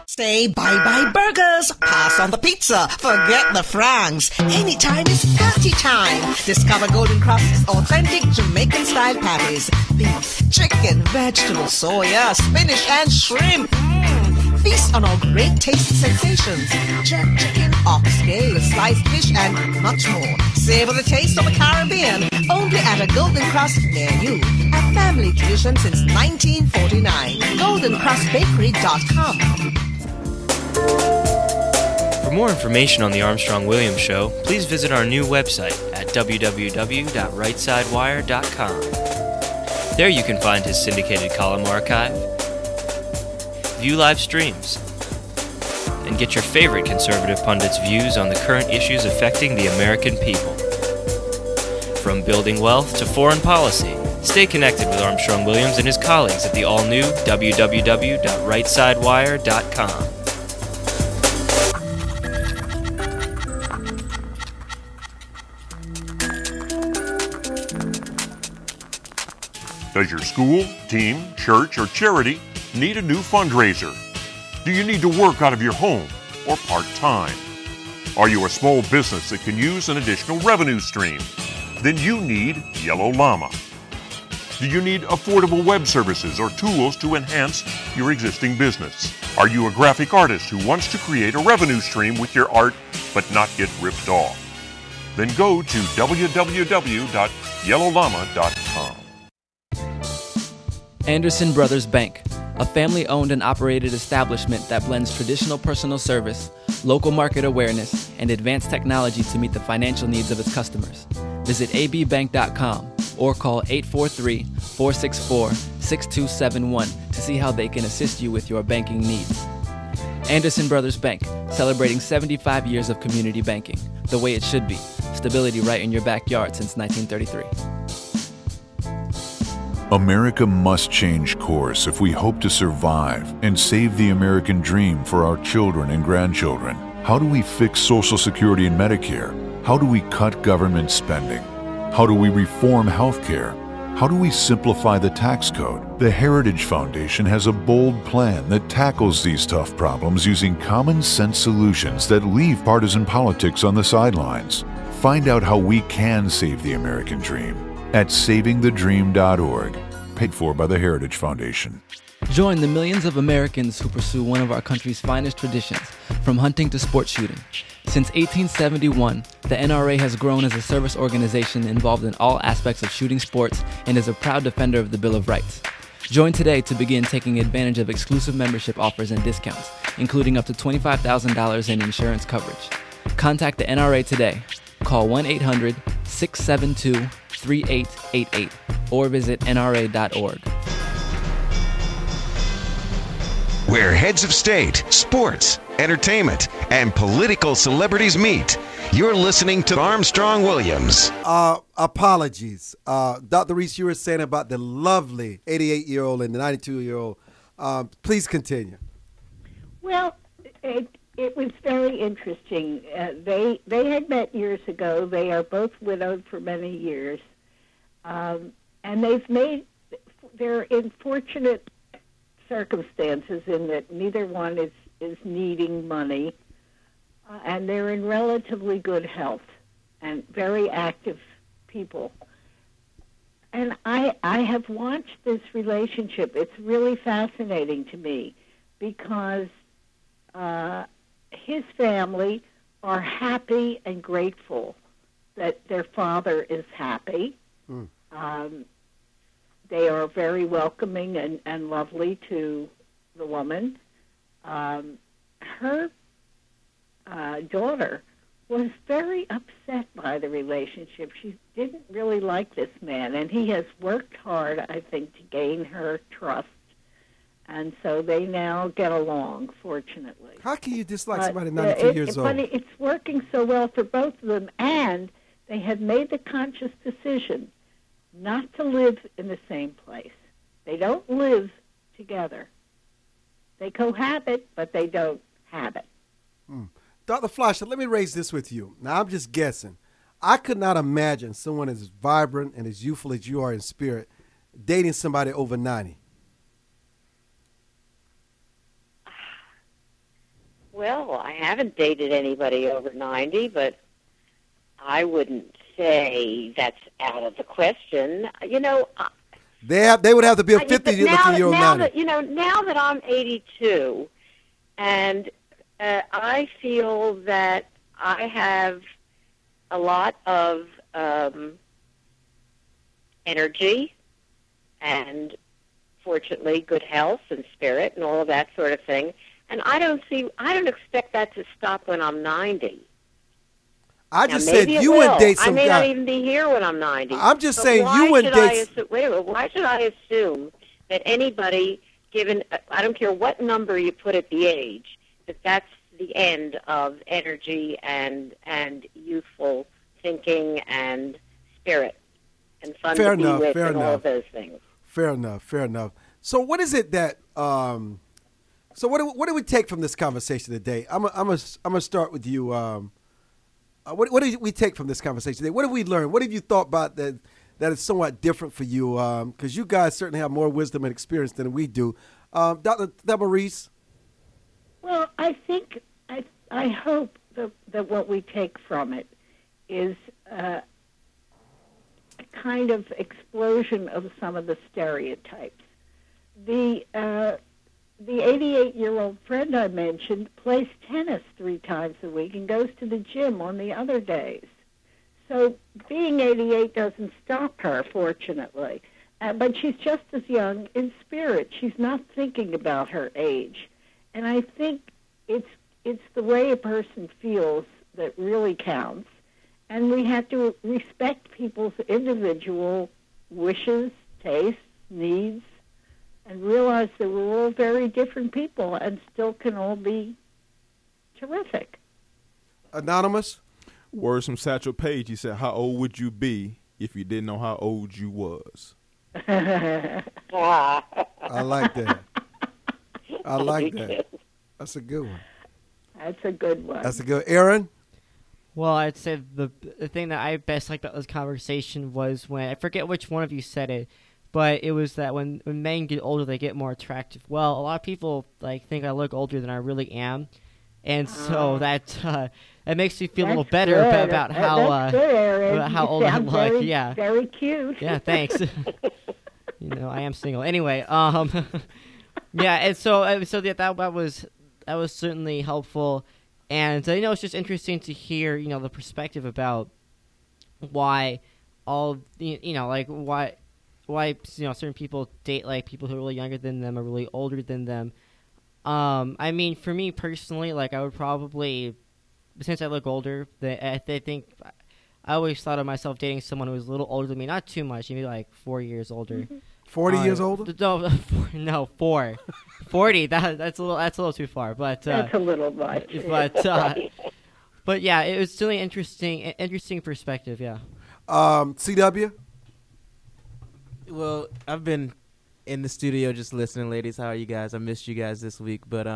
Say bye-bye burgers, pass on the pizza, forget the francs. Anytime is party time. Discover Golden Cross's authentic Jamaican-style patties. Beef, chicken, vegetables, soya, spinach, and shrimp. Feast on our great tasty sensations. Jerk chicken, oxtail, sliced fish, and much more. Savor the taste of the Caribbean. Only at a Golden Cross near you. A family tradition since 1949. GoldenCrossBakery.com. For more information on the Armstrong Williams Show, please visit our new website at www.rightsidewire.com. There you can find his syndicated column archive, view live streams, and get your favorite conservative pundits' views on the current issues affecting the American people. From building wealth to foreign policy, stay connected with Armstrong Williams and his colleagues at the all-new www.rightsidewire.com. Does your school, team, church, or charity need a new fundraiser? Do you need to work out of your home or part-time? Are you a small business that can use an additional revenue stream? Then you need Yellow Llama. Do you need affordable web services or tools to enhance your existing business? Are you a graphic artist who wants to create a revenue stream with your art but not get ripped off? Then go to www.yellowllama.com. Anderson Brothers Bank, a family-owned and operated establishment that blends traditional personal service, local market awareness, and advanced technology to meet the financial needs of its customers. Visit abbank.com or call 843-464-6271 to see how they can assist you with your banking needs. Anderson Brothers Bank, celebrating 75 years of community banking, the way it should be. Stability right in your backyard since 1933. America must change course if we hope to survive and save the American dream for our children and grandchildren. How do we fix Social Security and Medicare? How do we cut government spending? How do we reform health care? How do we simplify the tax code? The Heritage Foundation has a bold plan that tackles these tough problems using common sense solutions that leave partisan politics on the sidelines. Find out how we can save the American dream at savingthedream.org, paid for by the Heritage Foundation. Join the millions of Americans who pursue one of our country's finest traditions, from hunting to sport shooting. Since 1871, the NRA has grown as a service organization involved in all aspects of shooting sports and is a proud defender of the Bill of Rights. Join today to begin taking advantage of exclusive membership offers and discounts, including up to $25,000 in insurance coverage. Contact the NRA today. Call 1-800-672-3888 or visit nra.org. Where heads of state, sports, entertainment, and political celebrities meet. You're listening to Armstrong Williams. Apologies. Dr. Reese, you were saying about the lovely 88-year-old and the 92-year-old. Please continue. Well, it was very interesting. They had met years ago. They are both widowed for many years. And they're in fortunate circumstances in that neither one is needing money. And they're in relatively good health and very active people. And I have watched this relationship. It's really fascinating to me because his family are happy and grateful that their father is happy. They are very welcoming and lovely to the woman. Her daughter was very upset by the relationship. She didn't really like this man, and he has worked hard, I think, to gain her trust. And so they now get along, fortunately. How can you dislike somebody 92 years old? But it's working so well for both of them, and they have made the conscious decision not to live in the same place. They don't live together. They cohabit, but they don't habit. Dr. Fleischer, let me raise this with you. Now, I'm just guessing. I could not imagine someone as vibrant and as youthful as you are in spirit dating somebody over 90. Well, I haven't dated anybody over 90, but I wouldn't say that's out of the question. You know, they would have to be a 50-year-old 90. Now that I'm 82, and I feel that I have a lot of energy and, fortunately, good health and spirit and all of that sort of thing. And I don't expect that to stop when I'm 90. I Now, just said maybe it you will. wouldn't date I some may guy. not even be here when I'm 90. I'm just But saying why you wouldn't should I date. Wait a minute. Why should I assume that anybody, given, I don't care what number you put at the age, that that's the end of energy and youthful thinking and spirit and fun Fair to be enough. with Fair and all enough. of those things. Fair enough. Fair enough. So what is it that? So what do we take from this conversation today? I'm gonna start with you. What did we take from this conversation today? What have we learned? What have you thought about that is somewhat different for you? Because you guys certainly have more wisdom and experience than we do. Dr. Maurice? Well, I think, I hope that what we take from it is a kind of explosion of some of the stereotypes. The 88-year-old friend I mentioned plays tennis 3 times a week and goes to the gym on the other days. So being 88 doesn't stop her, fortunately. But she's just as young in spirit. She's not thinking about her age. And I think it's the way a person feels that really counts. And we have to respect people's individual wishes, tastes, needs, and realize that we're all very different people and still can all be terrific. Anonymous? Words from Satchel Paige. He said, "How old would you be if you didn't know how old you was?" I like that. I like that. That's a good one. That's a good one. That's a good. Aaron? Well, I'd say the thing that I best liked about this conversation was when, I forget which one of you said it, but it was that when men get older, they get more attractive. Well, a lot of people think I look older than I really am, and so that makes me feel a little better good. about how That's good, Aaron. about how You old I sound look. very, Yeah, very cute. Yeah, thanks. I am single. Anyway, yeah, and so that was certainly helpful, and it's just interesting to hear the perspective about why all why certain people date people who are really younger than them or really older than them. I mean, for me personally, I would probably, since I look older, I think I always thought of myself dating someone who was a little older than me, not too much, maybe 4 years older. 40 years older? No, 4. 40. That's a little too far, but that's a little much. But yeah, it was still an interesting perspective. Yeah. CW. Well, I've been in the studio just listening, ladies. How are you guys? I missed you guys this week, but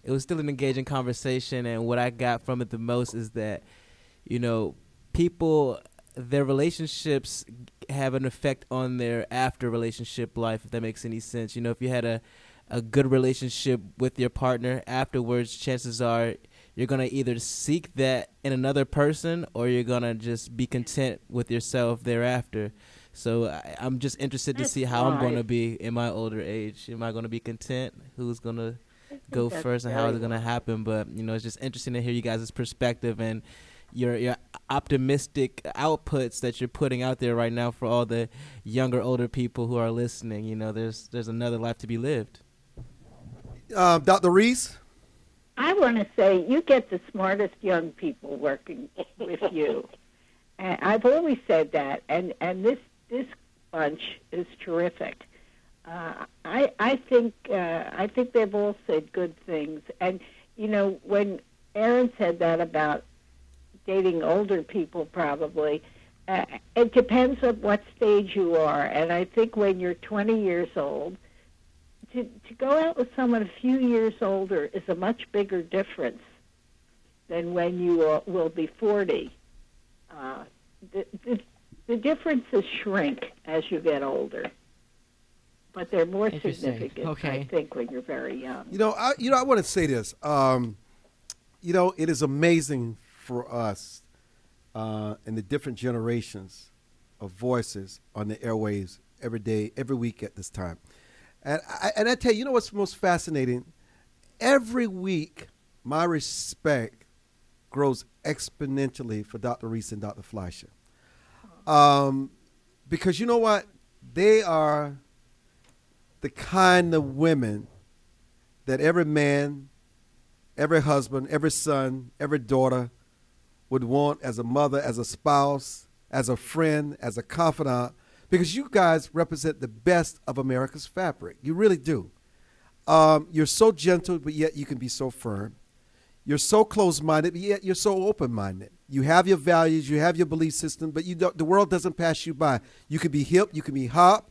it was still an engaging conversation, and what I got from it the most is that, people, their relationships have an effect on their after relationship life, if that makes any sense. If you had a good relationship with your partner afterwards, chances are you're going to either seek that in another person or you're going to just be content with yourself thereafter. So I'm just interested to see how I'm going to be in my older age. Am I going to be content? Who's going to go first and how is it going to happen? But, it's just interesting to hear you guys' perspective and your optimistic outputs that you're putting out there right now for all the younger, older people who are listening. There's another life to be lived. Dr. Reese? I want to say you get the smartest young people working with you. And I've always said that, and this bunch is terrific. I think they've all said good things. And when Aaron said that about dating older people, probably it depends on what stage you are. And I think when you're 20 years old, to go out with someone a few years older is a much bigger difference than when you will be 40. The differences shrink as you get older, but they're more significant, I think, when you're very young. I want to say this. It is amazing for us and the different generations of voices on the airwaves every day, every week at this time. And I tell you, what's most fascinating? Every week, my respect grows exponentially for Dr. Reese and Dr. Fleischer. Because you know what? They are the kind of women that every man, every husband, every son, every daughter would want as a mother, as a spouse, as a friend, as a confidant, because you guys represent the best of America's fabric. You really do. You're so gentle, but yet you can be so firm. You're so close-minded, but yet you're so open-minded. You have your values, you have your belief system, but the world doesn't pass you by. You can be hip, you can be hop,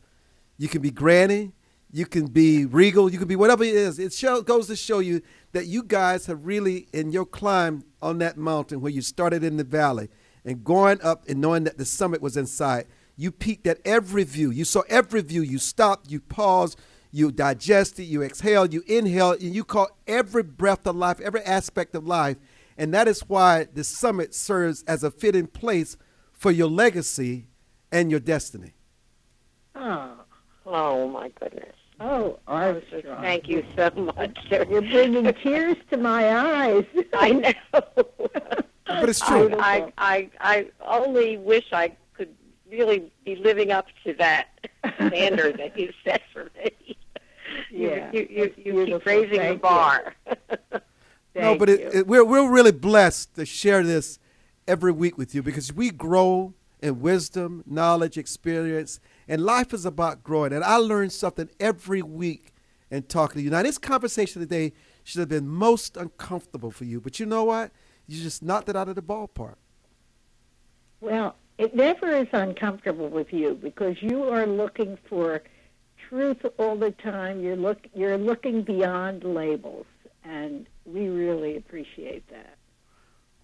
you can be granny, you can be regal, you can be whatever it is. It goes to show you that you guys have really, in your climb on that mountain where you started in the valley and going up and knowing that the summit was in sight, you peaked at every view. You saw every view. You stopped, you paused, you digested, you exhaled, you inhaled, and you caught every breath of life, every aspect of life. And that is why the summit serves as a fitting place for your legacy and your destiny. Oh my goodness. Oh, Armstrong. Thank you so much. You're bringing tears to my eyes. I know. But it's true. I only wish I could really be living up to that standard that you set for me. Yeah, you keep raising the bar. No, but we're really blessed to share this every week with you because we grow in wisdom, knowledge, experience, and life is about growing. And I learn something every week in talking to you. Now, this conversation today should have been most uncomfortable for you, but you know what? You just knocked it out of the ballpark. Well, it never is uncomfortable with you because you are looking for truth all the time. You're looking beyond labels, and we really appreciate that.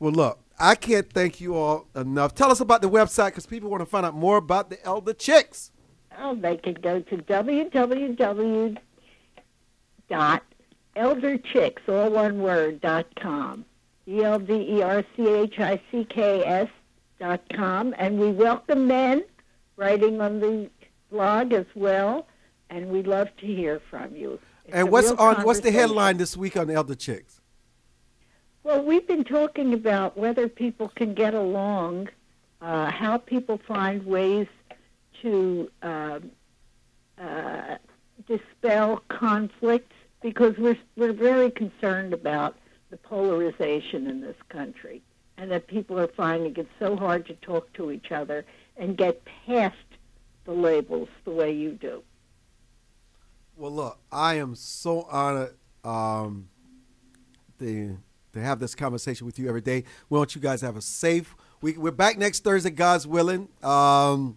Well, look, I can't thank you all enough. Tell us about the website because people want to find out more about the Elder Chicks. Oh, they can go to www.elderchicks, all one word, .com. ELDERCHICKS.com. And we welcome men writing on the blog as well, and we'd love to hear from you. And what's the headline this week on Elder Chicks? Well, we've been talking about whether people can get along, how people find ways to dispel conflicts, because we're very concerned about the polarization in this country, and that people are finding it so hard to talk to each other and get past the labels the way you do. Well, look, I am so honored to have this conversation with you every day. We want you guys to have a safe week. We're back next Thursday, God's willing, and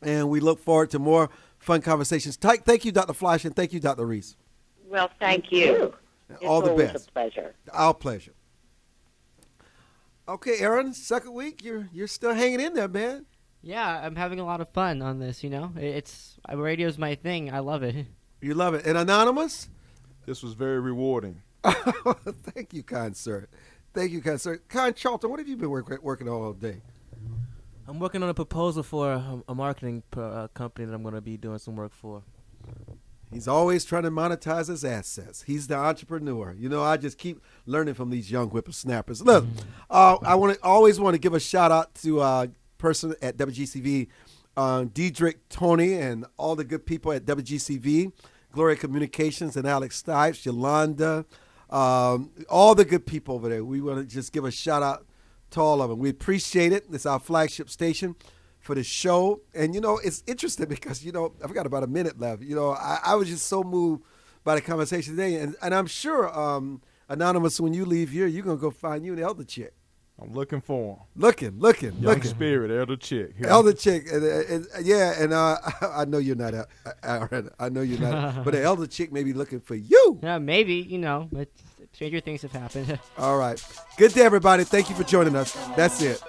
we look forward to more fun conversations. Thank you, Dr. Fleisch, and thank you, Dr. Reese. Well, thank you. All the best. It's a pleasure. Our pleasure. Okay, Aaron, second week, you're still hanging in there, man. Yeah, I'm having a lot of fun on this, radio's my thing. I love it. You love it. And Anonymous? This was very rewarding. Thank you, kind sir. Thank you, kind sir. Kind Charlton, what have you been working on all day? I'm working on a proposal for a marketing company that I'm going to be doing some work for. He's always trying to monetize his assets. He's the entrepreneur. I just keep learning from these young whippersnappers. Look, I always want to give a shout out to a person at WGCV, Diedrich, Tony, and all the good people at WGCV, Gloria Communications, and Alex Stipes, Yolanda, all the good people over there. We want to just give a shout out to all of them. We appreciate it. It's our flagship station for the show. And, it's interesting because, I've got about a minute left. I was just so moved by the conversation today. And I'm sure, Anonymous, when you leave here, you're going to go find you an elder chick. I'm looking for him. Looking. Young spirit, elder chick. Elder chick. And I know you're not, Aaron. I know you're not. But the elder chick may be looking for you. Yeah, maybe, but stranger things have happened. All right. Good day, everybody. Thank you for joining us. That's it.